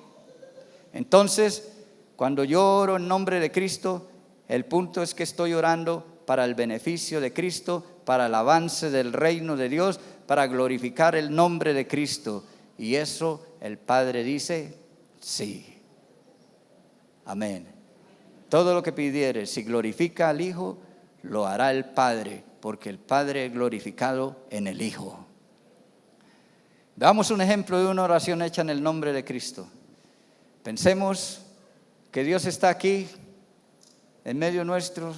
Entonces, cuando yo oro en nombre de Cristo, el punto es que estoy orando para el beneficio de Cristo, para el avance del reino de Dios, para glorificar el nombre de Cristo. Y eso el Padre dice, sí. Amén. Todo lo que pidieres, si glorifica al Hijo, lo hará el Padre, porque el Padre es glorificado en el Hijo. Veamos un ejemplo de una oración hecha en el nombre de Cristo. Pensemos que Dios está aquí en medio nuestro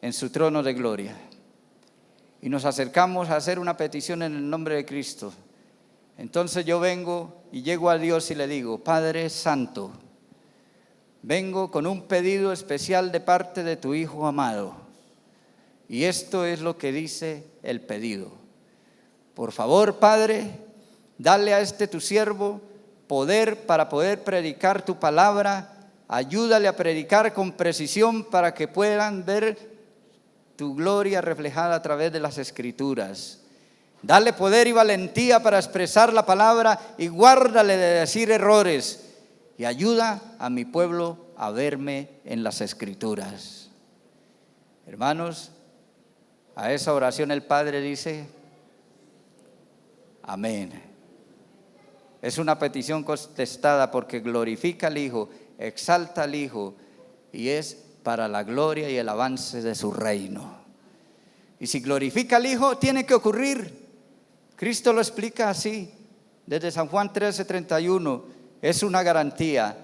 en su trono de gloria. Y nos acercamos a hacer una petición en el nombre de Cristo. Entonces yo vengo y llego a Dios y le digo: Padre Santo, vengo con un pedido especial de parte de tu Hijo amado. Y esto es lo que dice el pedido. Por favor, Padre, dale a este tu siervo poder para poder predicar tu palabra. Ayúdale a predicar con precisión para que puedan ver tu gloria reflejada a través de las Escrituras. Dale poder y valentía para expresar la palabra y guárdale de decir errores. Y ayuda a mi pueblo a verme en las Escrituras. Hermanos, a esa oración el Padre dice: amén. Es una petición contestada porque glorifica al Hijo, exalta al Hijo y es para la gloria y el avance de su reino. Y si glorifica al Hijo, tiene que ocurrir. Cristo lo explica así, desde San Juan 13:31, es una garantía.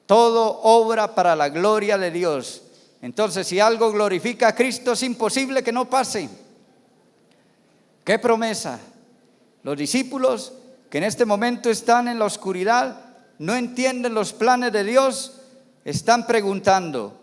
Todo obra para la gloria de Dios. Entonces, si algo glorifica a Cristo, es imposible que no pase. ¿Qué promesa? Los discípulos que en este momento están en la oscuridad, no entienden los planes de Dios, están preguntando,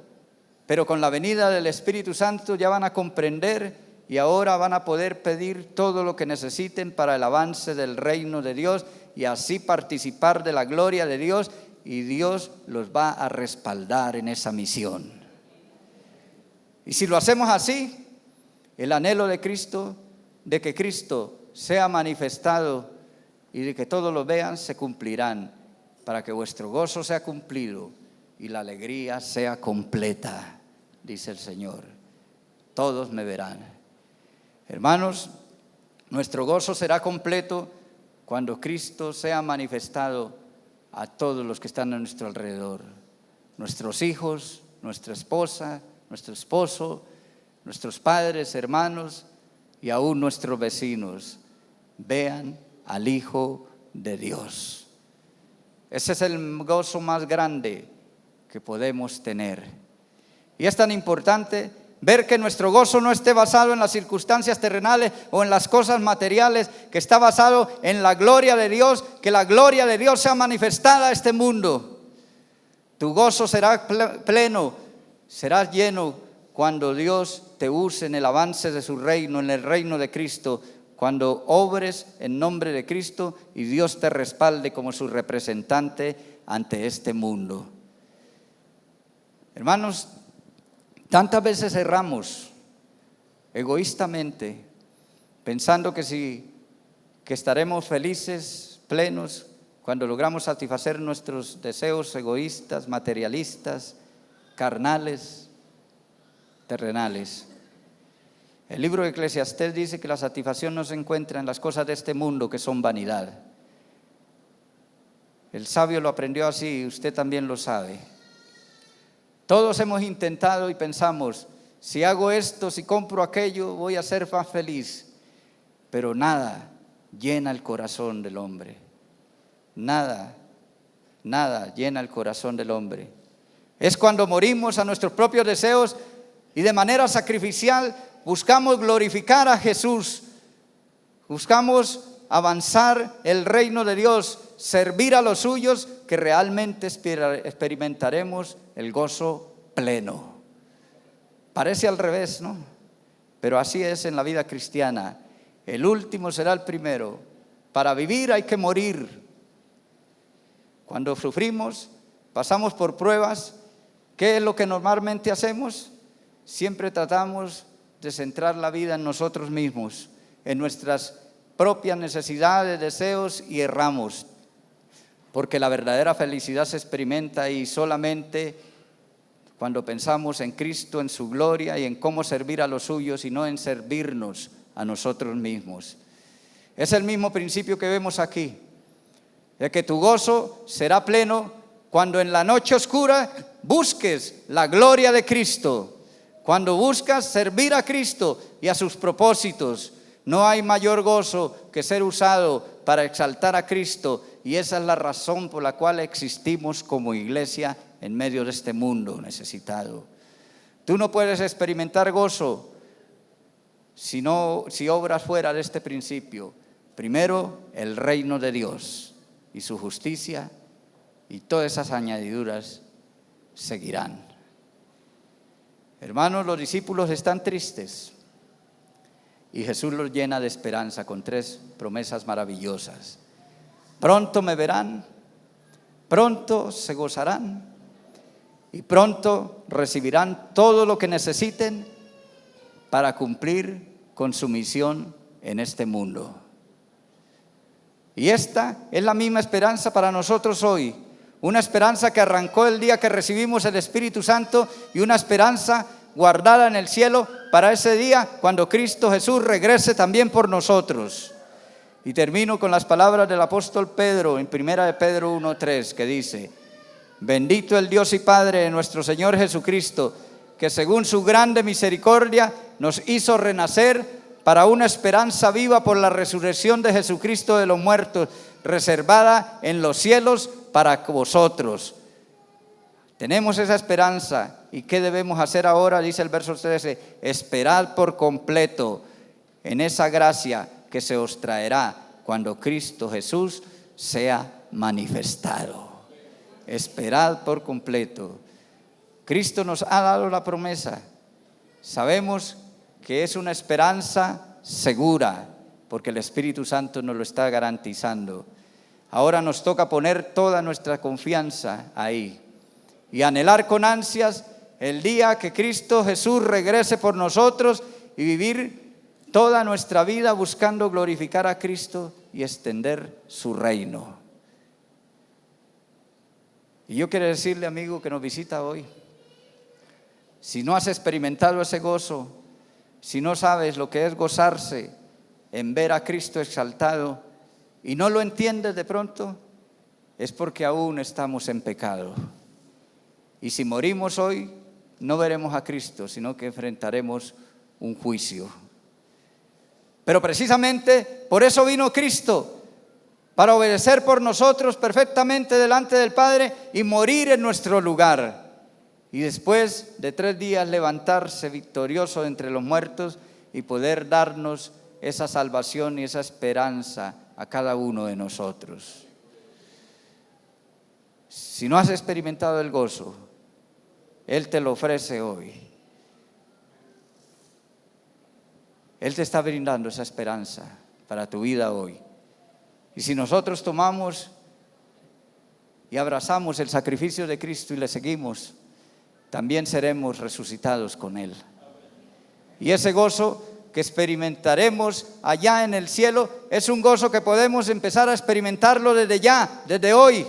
pero con la venida del Espíritu Santo ya van a comprender y ahora van a poder pedir todo lo que necesiten para el avance del reino de Dios y así participar de la gloria de Dios, y Dios los va a respaldar en esa misión. Y si lo hacemos así, el anhelo de Cristo, de que Cristo sea manifestado y de que todos lo vean, se cumplirán, para que vuestro gozo sea cumplido y la alegría sea completa, dice el Señor. Todos me verán. Hermanos, nuestro gozo será completo cuando Cristo sea manifestado a todos los que están a nuestro alrededor. Nuestros hijos, nuestra esposa, nuestro esposo, nuestros padres, hermanos y aún nuestros vecinos vean al Hijo de Dios. Ese es el gozo más grande que podemos tener. Y es tan importante ver que nuestro gozo no esté basado en las circunstancias terrenales o en las cosas materiales, que está basado en la gloria de Dios, que la gloria de Dios sea manifestada a este mundo. Tu gozo será pleno, serás lleno cuando Dios te use en el avance de su reino, en el reino de Cristo, cuando obres en nombre de Cristo y Dios te respalde como su representante ante este mundo. Hermanos, tantas veces erramos egoístamente, pensando que estaremos felices, plenos, cuando logramos satisfacer nuestros deseos egoístas, materialistas, carnales, terrenales. El libro de Eclesiastés dice que la satisfacción no se encuentra en las cosas de este mundo, que son vanidad. El sabio lo aprendió así, usted también lo sabe. Todos hemos intentado y pensamos, si hago esto, si compro aquello, voy a ser más feliz. Pero nada llena el corazón del hombre. Nada llena el corazón del hombre. Es cuando morimos a nuestros propios deseos y de manera sacrificial buscamos glorificar a Jesús. Buscamos avanzar el reino de Dios, servir a los suyos, que realmente experimentaremos el gozo pleno. Parece al revés, ¿no? Pero así es en la vida cristiana. El último será el primero. Para vivir hay que morir. Cuando sufrimos, pasamos por pruebas, ¿qué es lo que normalmente hacemos? Siempre tratamos de centrar la vida en nosotros mismos, en nuestras propias necesidades, deseos, y erramos. Porque la verdadera felicidad se experimenta ahí solamente cuando pensamos en Cristo, en su gloria y en cómo servir a los suyos y no en servirnos a nosotros mismos. Es el mismo principio que vemos aquí, de que tu gozo será pleno cuando en la noche oscura busques la gloria de Cristo, cuando buscas servir a Cristo y a sus propósitos. No hay mayor gozo que ser usado para exaltar a Cristo, y esa es la razón por la cual existimos como iglesia en medio de este mundo necesitado. Tú no puedes experimentar gozo si obras fuera de este principio. Primero, el reino de Dios y su justicia, y todas esas añadiduras seguirán. Hermanos, los discípulos están tristes y Jesús los llena de esperanza con 3 promesas maravillosas. Pronto me verán, pronto se gozarán y pronto recibirán todo lo que necesiten para cumplir con su misión en este mundo. Y esta es la misma esperanza para nosotros hoy. Una esperanza que arrancó el día que recibimos el Espíritu Santo y una esperanza guardada en el cielo para ese día cuando Cristo Jesús regrese también por nosotros. Y termino con las palabras del apóstol Pedro en 1 de Pedro 1:3, que dice: bendito el Dios y Padre de nuestro Señor Jesucristo, que según su grande misericordia nos hizo renacer para una esperanza viva por la resurrección de Jesucristo de los muertos, reservada en los cielos para vosotros. Tenemos esa esperanza. ¿Y qué debemos hacer ahora? Dice el verso 13: esperad por completo en esa gracia que se os traerá cuando Cristo Jesús sea manifestado. Esperad por completo. Cristo nos ha dado la promesa. Sabemos que es una esperanza segura, porque el Espíritu Santo nos lo está garantizando. Ahora nos toca poner toda nuestra confianza ahí y anhelar con ansias el día que Cristo Jesús regrese por nosotros y vivir toda nuestra vida buscando glorificar a Cristo y extender su reino. Y yo quiero decirle, amigo que nos visita hoy, si no has experimentado ese gozo, si no sabes lo que es gozarse en ver a Cristo exaltado y no lo entiendes de pronto, es porque aún estamos en pecado. Y si morimos hoy, no veremos a Cristo, sino que enfrentaremos un juicio. Pero precisamente por eso vino Cristo, para obedecer por nosotros perfectamente delante del Padre y morir en nuestro lugar. Y después de 3 días levantarse victorioso entre los muertos y poder darnos esa salvación y esa esperanza a cada uno de nosotros. Si no has experimentado el gozo, Él te lo ofrece hoy. Él te está brindando esa esperanza para tu vida hoy. Y si nosotros tomamos y abrazamos el sacrificio de Cristo y le seguimos, también seremos resucitados con Él. Y ese gozo que experimentaremos allá en el cielo es un gozo que podemos empezar a experimentarlo desde ya, desde hoy.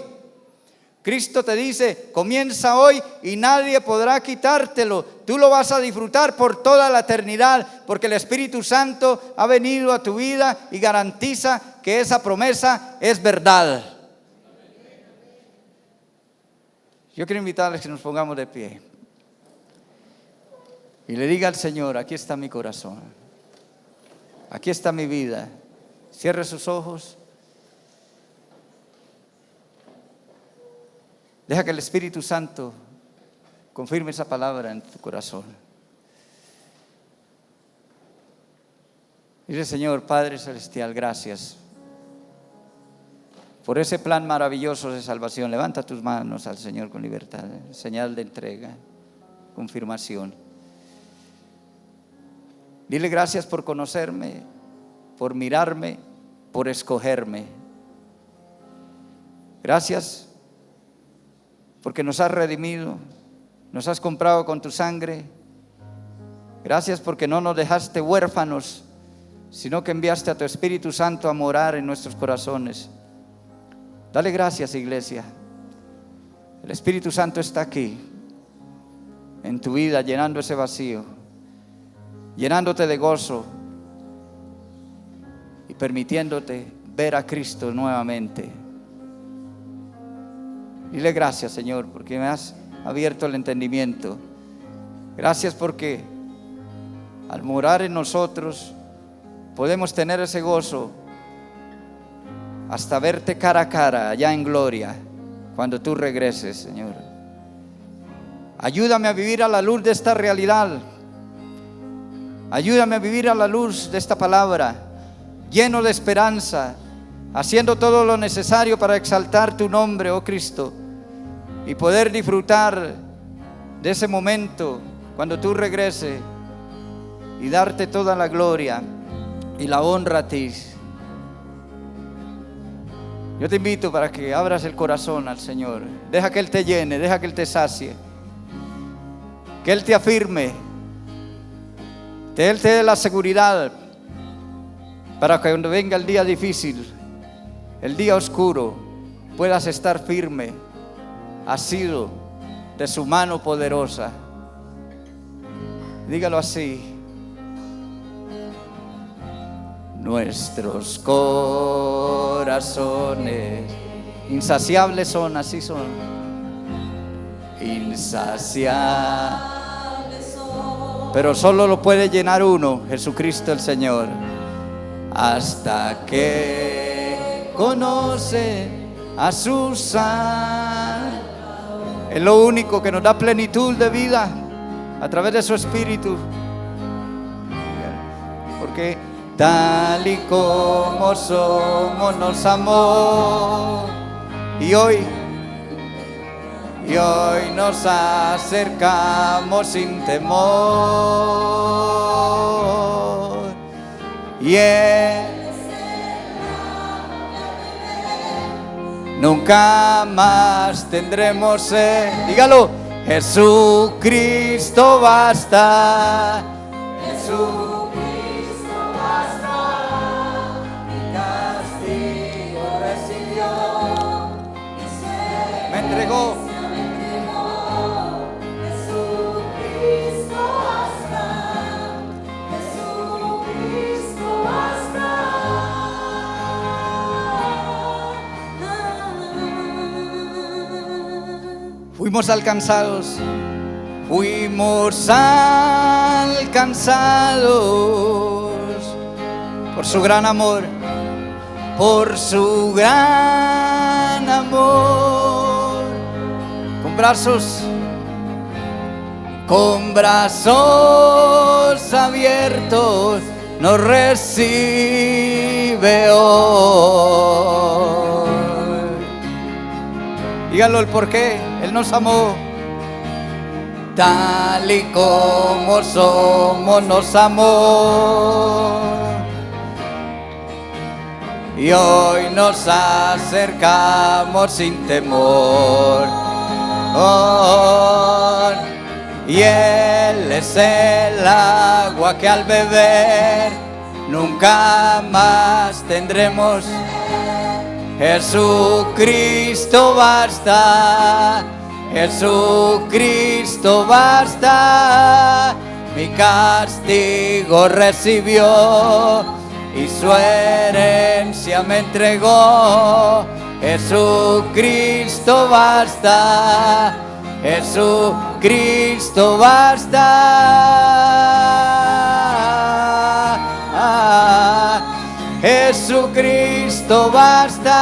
Cristo te dice: comienza hoy y nadie podrá quitártelo. Tú lo vas a disfrutar por toda la eternidad, porque el Espíritu Santo ha venido a tu vida y garantiza que esa promesa es verdad. Yo quiero invitarles que nos pongamos de pie y le diga al Señor: aquí está mi corazón, aquí está mi vida. Cierre sus ojos. Deja que el Espíritu Santo confirme esa palabra en tu corazón. Dile: Señor, Padre Celestial, gracias por ese plan maravilloso de salvación. Levanta tus manos al Señor con libertad, señal de entrega, confirmación. Dile: gracias por conocerme, por mirarme, por escogerme. Gracias porque nos has redimido, nos has comprado con tu sangre. Gracias porque no nos dejaste huérfanos, sino que enviaste a tu Espíritu Santo a morar en nuestros corazones. Dale gracias, iglesia. El Espíritu Santo está aquí en tu vida, llenando ese vacío, llenándote de gozo y permitiéndote ver a Cristo nuevamente. Dile: gracias, Señor, porque me has abierto el entendimiento. Gracias porque al morar en nosotros podemos tener ese gozo hasta verte cara a cara allá en gloria cuando tú regreses, Señor. Ayúdame a vivir a la luz de esta realidad. Ayúdame a vivir a la luz de esta palabra, lleno de esperanza, haciendo todo lo necesario para exaltar tu nombre, oh Cristo, y poder disfrutar de ese momento cuando tú regreses y darte toda la gloria y la honra a ti. Yo te invito para que abras el corazón al Señor. Deja que Él te llene, deja que Él te sacie, que Él te afirme, que Él te dé la seguridad para que cuando venga el día difícil, el día oscuro, puedas estar firme, asido de su mano poderosa. Dígalo así. Nuestros corazones insaciables son, así son. Insaciables son. Pero solo lo puede llenar uno, Jesucristo el Señor. Hasta que conoce a su Salvador. Es lo único que nos da plenitud de vida a través de su Espíritu. Porque tal y como somos nos amó, y hoy nos acercamos sin temor, y Él nunca más tendremos sed. Dígalo, Jesucristo basta. Jesucristo basta. Mi castigo recibió. Me entregó. Jesucristo basta. Jesucristo basta. Fuimos alcanzados por su gran amor, por su gran amor. Con brazos abiertos nos recibe hoy. Dígalo el porqué. Él nos amó, tal y como somos nos amó, y hoy nos acercamos sin temor. Oh, y Él es el agua que al beber nunca más tendremos. Jesucristo basta, Jesucristo basta. Mi castigo recibió y su herencia me entregó. Jesucristo basta, Jesucristo basta. Jesucristo basta.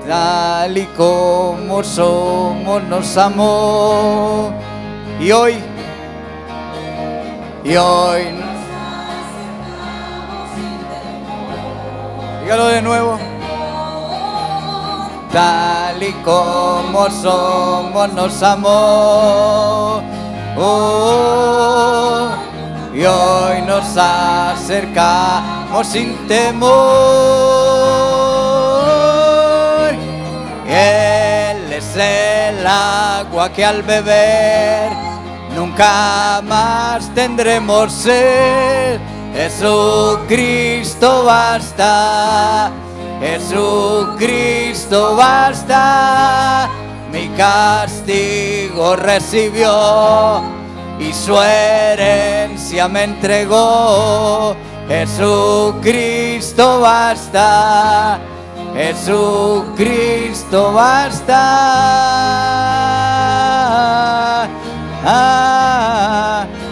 Tal y como somos nos amó, y hoy nos acercamos sin temor. Dígalo de nuevo. Tal y como somos nos amó, oh, y hoy nos acercamos sin temor. Él es el agua que al beber nunca más tendremos sed. Jesucristo basta, Jesucristo basta. Mi castigo recibió y su herencia me entregó. Jesucristo basta, Jesucristo basta.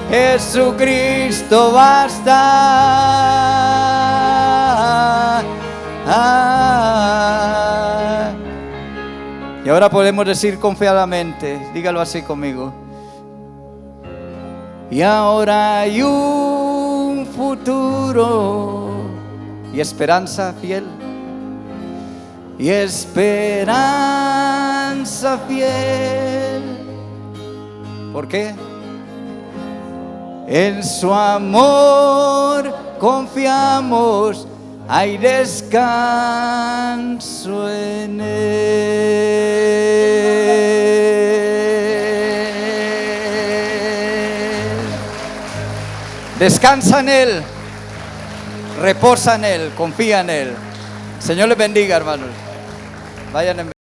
Jesucristo basta. Ah. Y ahora podemos decir confiadamente, dígalo así conmigo. Y ahora hay un futuro y esperanza fiel. Y esperanza fiel. ¿Por qué? En su amor confiamos, hay descanso en Él. Descansa en Él, reposa en Él, confía en Él. Señor les bendiga, hermanos. Vayan en